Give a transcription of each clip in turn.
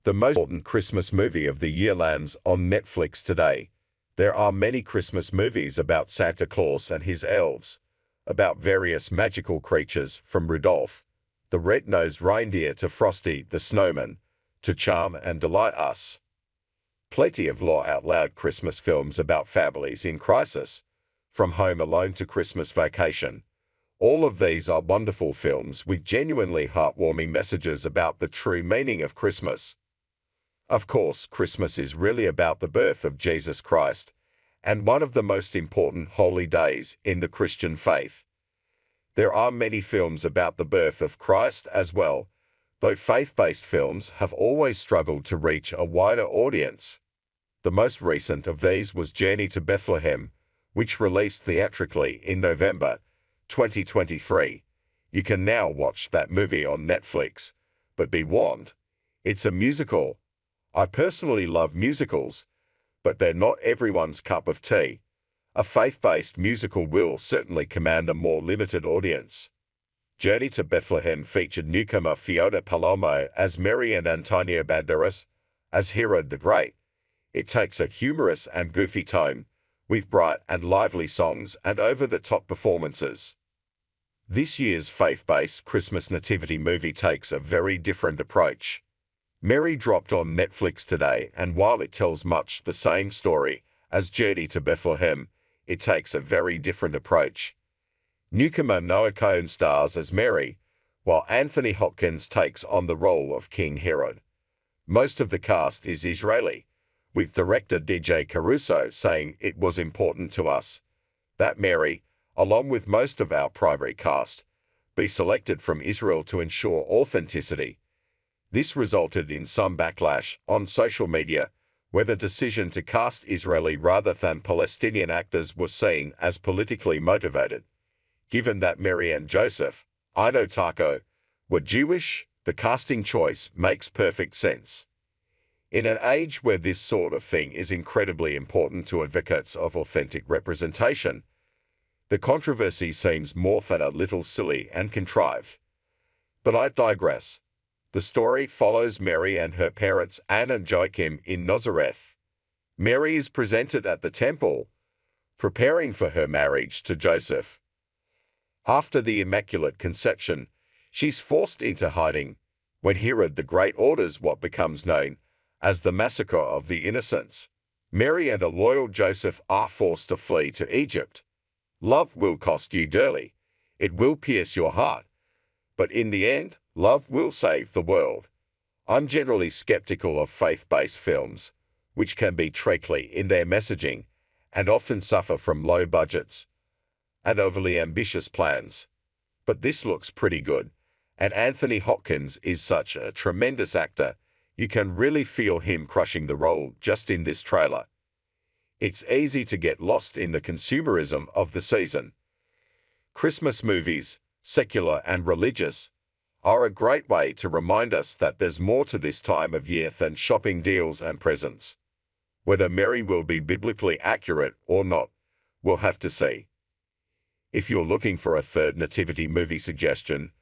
The most important Christmas movie of the year lands on Netflix today. There are many Christmas movies about Santa Claus and his elves, about various magical creatures from Rudolph, the red-nosed reindeer, to Frosty, the Snowman, to charm and delight us. Plenty of laugh-out-loud Christmas films about families in crisis, from Home Alone to Christmas Vacation. All of these are wonderful films with genuinely heartwarming messages about the true meaning of Christmas. Of course, Christmas is really about the birth of Jesus Christ, and one of the most important holy days in the Christian faith. There are many films about the birth of Christ as well, though faith-based films have always struggled to reach a wider audience. The most recent of these was Journey to Bethlehem, which released theatrically in November 2023. You can now watch that movie on Netflix, but be warned, it's a musical. I personally love musicals, but they're not everyone's cup of tea. A faith-based musical will certainly command a more limited audience. Journey to Bethlehem featured newcomer Fiona Palomo as Mary and Antonio Banderas as Herod the Great. It takes a humorous and goofy tone, with bright and lively songs and over-the-top performances. This year's faith-based Christmas nativity movie takes a very different approach. Mary dropped on Netflix today, and while it tells much the same story as Journey to Bethlehem, it takes a very different approach. Newcomer Noah Cohn stars as Mary, while Anthony Hopkins takes on the role of King Herod. Most of the cast is Israeli, with director DJ Caruso saying it was important to us that Mary, along with most of our primary cast, be selected from Israel to ensure authenticity. This resulted in some backlash on social media, where the decision to cast Israeli rather than Palestinian actors was seen as politically motivated. Given that Mary and Joseph, Ido Taco, were Jewish, the casting choice makes perfect sense. In an age where this sort of thing is incredibly important to advocates of authentic representation, the controversy seems more than a little silly and contrived. But I digress. The story follows Mary and her parents Anne and Joachim in Nazareth. Mary is presented at the temple, preparing for her marriage to Joseph. After the Immaculate Conception, she's forced into hiding when Herod the Great orders what becomes known as the Massacre of the Innocents. Mary and a loyal Joseph are forced to flee to Egypt. Love will cost you dearly. It will pierce your heart. But in the end, love will save the world. I'm generally skeptical of faith-based films, which can be tricky in their messaging and often suffer from low budgets and overly ambitious plans. But this looks pretty good, and Anthony Hopkins is such a tremendous actor, you can really feel him crushing the role just in this trailer. It's easy to get lost in the consumerism of the season. Christmas movies, secular and religious, are a great way to remind us that there's more to this time of year than shopping deals and presents. Whether Mary will be biblically accurate or not, we'll have to see. If you're looking for a third nativity movie suggestion,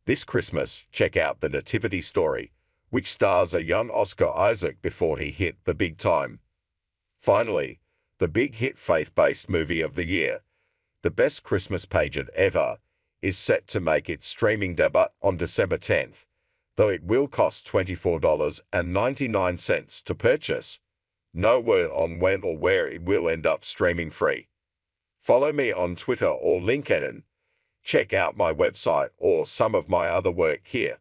this Christmas check out The Nativity Story, which stars a young Oscar Isaac before he hit the big time. Finally, the big hit faith-based movie of the year, The Best Christmas Pageant Ever, is set to make its streaming debut on December 10th, though it will cost $24.99 to purchase. No word on when or where it will end up streaming free. Follow me on Twitter or LinkedIn. Check out my website or some of my other work here.